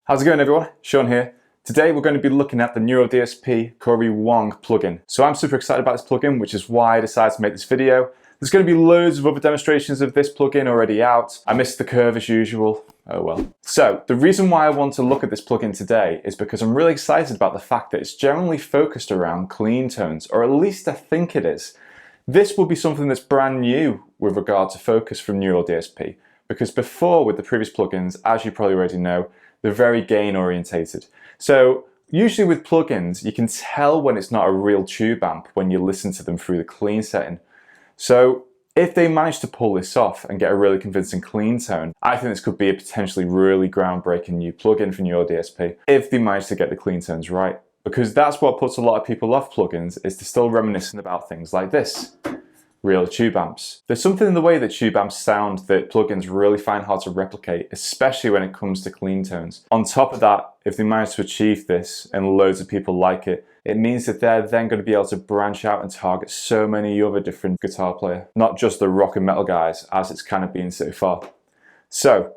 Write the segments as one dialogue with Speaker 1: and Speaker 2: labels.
Speaker 1: How's it going, everyone? Sean here. Today we're going to be looking at the Neural DSP Cory Wong plugin. So I'm super excited about this plugin, which is why I decided to make this video. There's going to be loads of other demonstrations of this plugin already out. I missed the curve as usual. Oh well. So the reason why I want to look at this plugin today is because I'm really excited about the fact that it's generally focused around clean tones, or at least I think it is. This will be something that's brand new with regard to focus from Neural DSP, because before with the previous plugins, as you probably already know, they're very gain orientated. So usually with plugins, you can tell when it's not a real tube amp when you listen to them through the clean setting. So if they manage to pull this off and get a really convincing clean tone, I think this could be a potentially really groundbreaking new plugin for Neural DSP if they manage to get the clean tones right. Because that's what puts a lot of people off plugins, is they're still reminiscent about things like this. Real tube amps. There's something in the way that tube amps sound that plugins really find hard to replicate, especially when it comes to clean tones. On top of that, if they manage to achieve this and loads of people like it, it means that they're then going to be able to branch out and target so many other different guitar players, not just the rock and metal guys, as it's kind of been so far. So,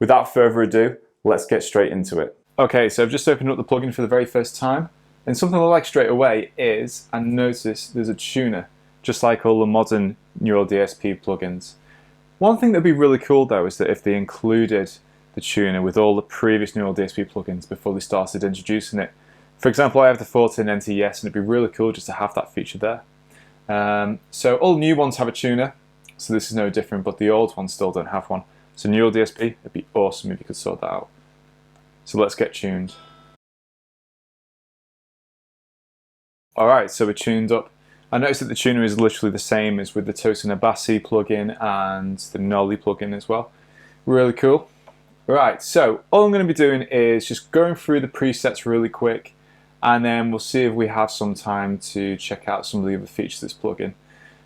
Speaker 1: without further ado, let's get straight into it. Okay, so I've just opened up the plugin for the very first time, and something I like straight away is, I notice there's a tuner, just like all the modern Neural DSP plugins. One thing that would be really cool though is that if they included the tuner with all the previous Neural DSP plugins before they started introducing it. For example, I have the 14 NTS and it'd be really cool just to have that feature there. So all new ones have a tuner, so this is no different, but the old ones still don't have one. So Neural DSP, it'd be awesome if you could sort that out. So let's get tuned. Alright, so we're tuned up. I noticed that the tuner is literally the same as with the Tosin Abasi plugin and the Nolly plugin as well. Really cool. Right, so all I'm going to be doing is just going through the presets really quick, and then we'll see if we have some time to check out some of the other features of this plugin.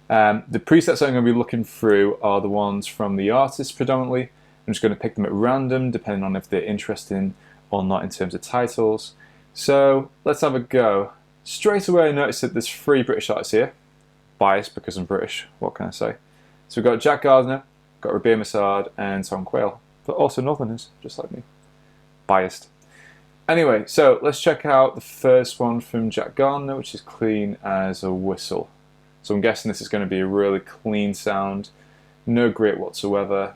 Speaker 1: The presets I'm going to be looking through are the ones from the artist predominantly. I'm just going to pick them at random depending on if they're interesting or not in terms of titles. So let's have a go. Straight away I noticed that there's 3 British artists here. Biased because I'm British, what can I say? So we've got Jack Gardner, got Rabea Massaad and Tom Quayle, but also Northerners, just like me. Biased. Anyway, so let's check out the first one from Jack Gardner, which is Clean as a Whistle. So I'm guessing this is going to be a really clean sound, no grit whatsoever,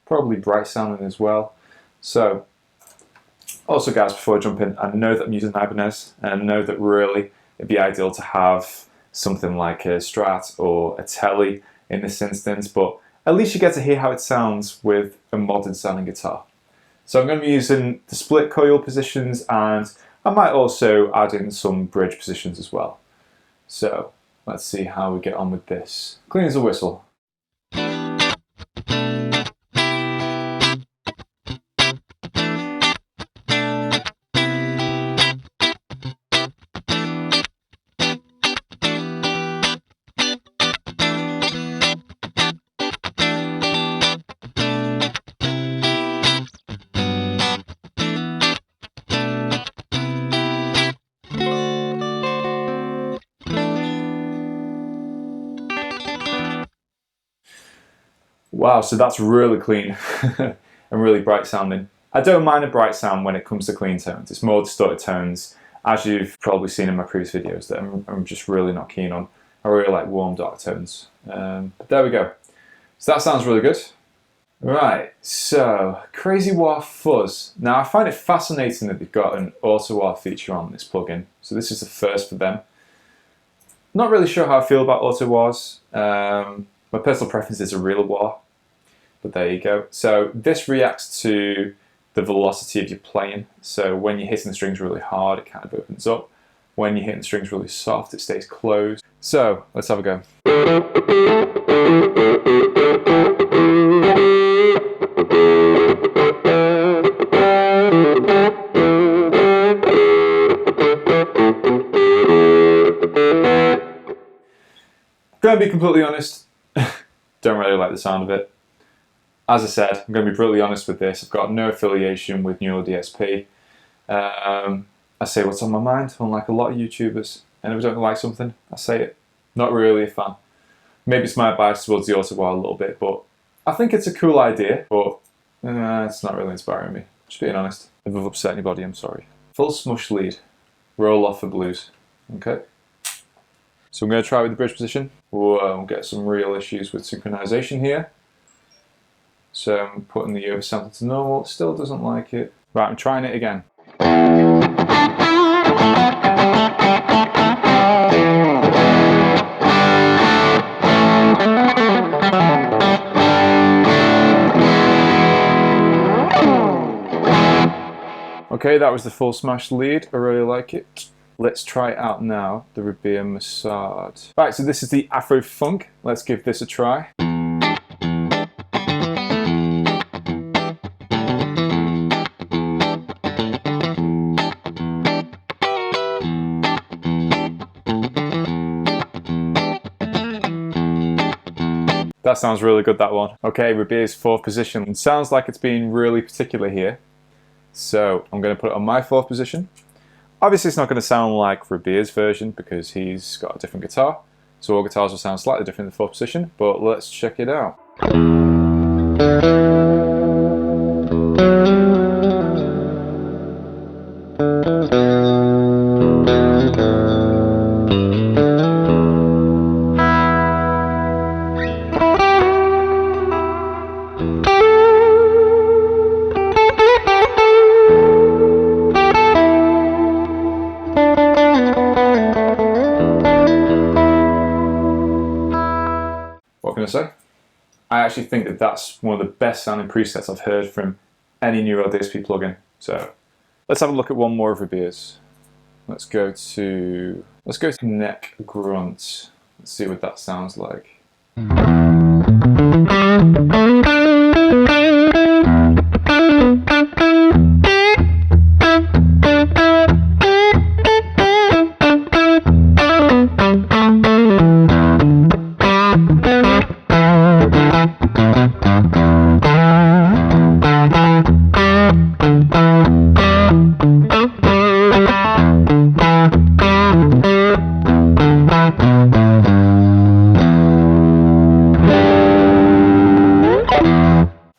Speaker 1: probably bright sounding as well. So also guys, before I jump in, I know that I'm using Ibanez, and I know that really it'd be ideal to have something like a Strat or a Tele in this instance, but at least you get to hear how it sounds with a modern sounding guitar. So I'm going to be using the split coil positions, and I might also add in some bridge positions as well. So let's see how we get on with this. Clean as a whistle. Wow, so that's really clean and really bright sounding. I don't mind a bright sound when it comes to clean tones. It's more distorted tones, as you've probably seen in my previous videos, that I'm just really not keen on. I really like warm, dark tones. But there we go. So that sounds really good. Right, so Crazy Wah Fuzz. Now I find it fascinating that they've got an auto wah feature on this plugin. So this is the first for them. Not really sure how I feel about auto wahs. My personal preference is a real wah. But there you go. So this reacts to the velocity of your playing. So when you're hitting the strings really hard, it kind of opens up. When you're hitting the strings really soft, it stays closed. So let's have a go. Gonna be completely honest, don't really like the sound of it. As I said, I'm going to be brutally honest with this. I've got no affiliation with Neural DSP. I say what's on my mind, unlike a lot of YouTubers. And if I don't like something, I say it. Not really a fan. Maybe it's my bias towards the auto wah a little bit, but I think it's a cool idea, but it's not really inspiring me. Just being honest. If I've upset anybody, I'm sorry. Full smush lead. Roll off for blues. Okay. So I'm going to try with the bridge position. We'll get some real issues with synchronization here. So I'm putting the oversample to normal. It still doesn't like it. Right, I'm trying it again. Okay, that was the full smash lead. I really like it. Let's try it out now, the Rabea Massaad. Right, so this is the Afro Funk. Let's give this a try. That sounds really good, that one. Okay, Rabea's 4th position. It sounds like it's being really particular here. So I'm going to put it on my 4th position. Obviously it's not going to sound like Rabea's version because he's got a different guitar. So all guitars will sound slightly different in the 4th position, but let's check it out. What can I say? I actually think that that's one of the best sounding presets I've heard from any Neural DSP plugin. So let's have a look at one more of Rabea's. Let's go to Neck Grunt. Let's see what that sounds like.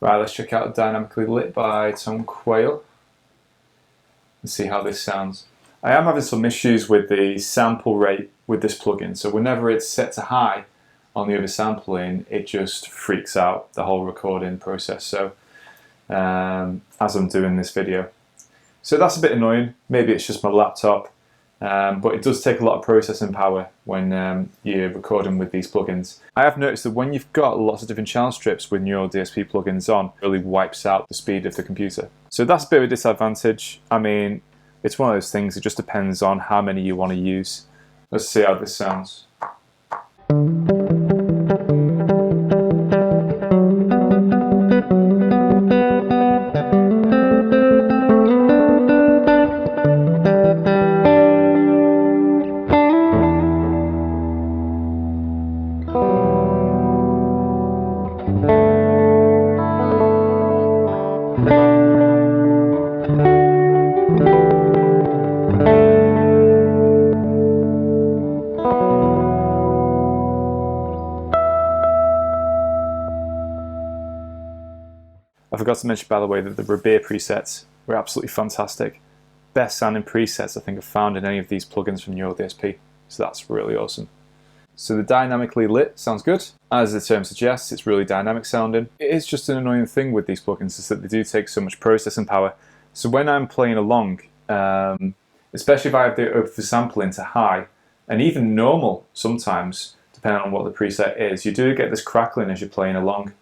Speaker 1: Right, let's check out Dynamically Lit by Tom Quayle and see how this sounds. I am having some issues with the sample rate with this plugin, so whenever it's set to high on the oversampling, it just freaks out the whole recording process. So as I'm doing this video. So that's a bit annoying. Maybe it's just my laptop, but it does take a lot of processing power when you're recording with these plugins. I have noticed that when you've got lots of different channel strips with Neural DSP plugins on, it really wipes out the speed of the computer. So that's a bit of a disadvantage. I mean, it's one of those things, it just depends on how many you want to use. Let's see how this sounds. I forgot to mention, by the way, that the Rabea presets were absolutely fantastic. Best sounding presets I think I've found in any of these plugins from Neural DSP. So that's really awesome. So the Dynamically Lit sounds good. As the term suggests, it's really dynamic sounding. It is just an annoying thing with these plugins is that they do take so much processing power. So when I'm playing along, especially if I have the oversampling to high, and even normal sometimes, depending on what the preset is, you do get this crackling as you're playing along.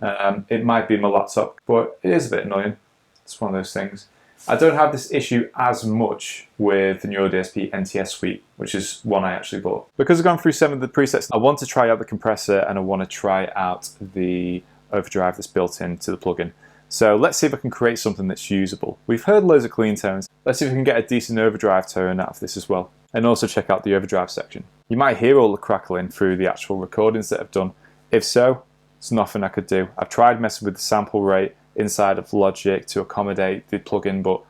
Speaker 1: It might be my laptop, but it is a bit annoying. It's one of those things. I don't have this issue as much with the Neural DSP NTS suite, which is one I actually bought. Because I've gone through some of the presets, I want to try out the compressor and I want to try out the overdrive that's built into the plugin. So let's see if I can create something that's usable. We've heard loads of clean tones. Let's see if we can get a decent overdrive tone out of this as well. And also check out the overdrive section. You might hear all the crackling through the actual recordings that I've done. If so, it's nothing I could do. I've tried messing with the sample rate inside of Logic to accommodate the plugin, but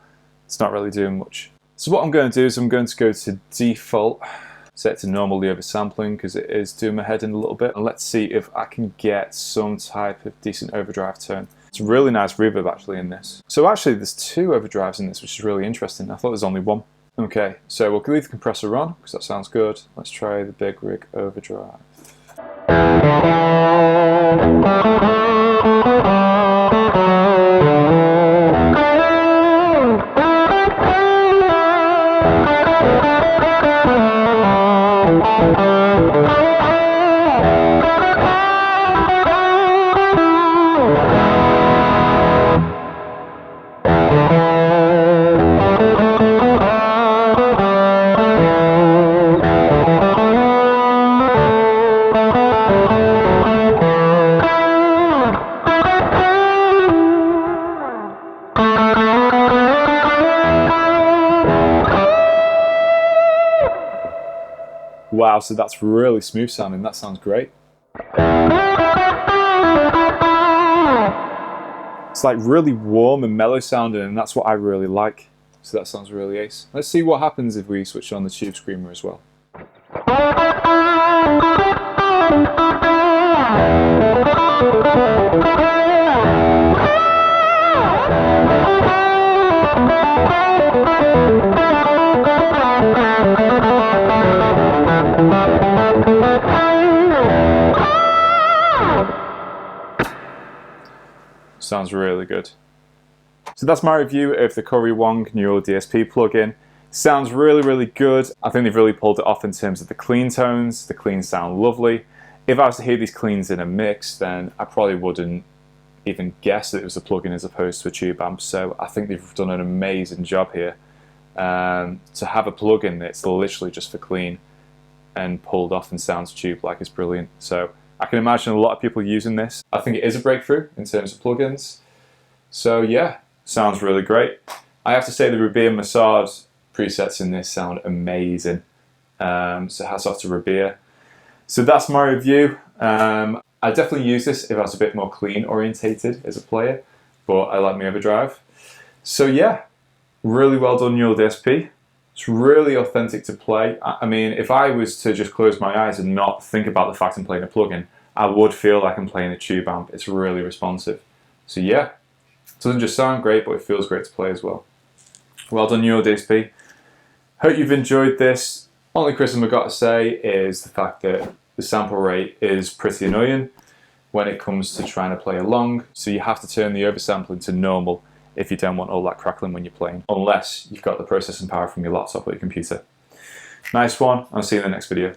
Speaker 1: it's not really doing much. So what I'm going to do is I'm going to go to default, set to normal the oversampling because it is doing my head in a little bit. And let's see if I can get some type of decent overdrive tone. It's a really nice reverb actually in this. So actually there's 2 overdrives in this, which is really interesting. I thought there's only 1. Okay, so we'll leave the compressor on because that sounds good. Let's try the big rig overdrive. Wow, so that's really smooth sounding. That sounds great. It's like really warm and mellow sounding, and that's what I really like. So that sounds really ace. Let's see what happens if we switch on the tube screamer as well. Sounds really good. So that's my review of the Cory Wong Neural DSP plugin. Sounds really, really good. I think they've really pulled it off in terms of the clean tones. The cleans sound lovely. If I was to hear these cleans in a mix, then I probably wouldn't even guess that it was a plugin as opposed to a tube amp. So I think they've done an amazing job here. To have a plugin that's literally just for clean and pulled off and sounds tube-like is brilliant. So I can imagine a lot of people using this. I think it is a breakthrough in terms of plugins. So yeah, sounds really great. I have to say the Rabea Massaad presets in this sound amazing. So hats off to Rabea. So that's my review. I definitely use this if I was a bit more clean orientated as a player, but I like my overdrive. So yeah, really well done Neural DSP. It's really authentic to play. I mean, if I was to just close my eyes and not think about the fact I'm playing a plugin, I would feel like I'm playing a tube amp. It's really responsive. So yeah, it doesn't just sound great, but it feels great to play as well. Well done Neural DSP. Hope you've enjoyed this. Only criticism I've got to say is the fact that the sample rate is pretty annoying when it comes to trying to play along. So you have to turn the oversampling to normal if you don't want all that crackling when you're playing, unless you've got the processing power from your laptop or your computer. Nice one. I'll see you in the next video.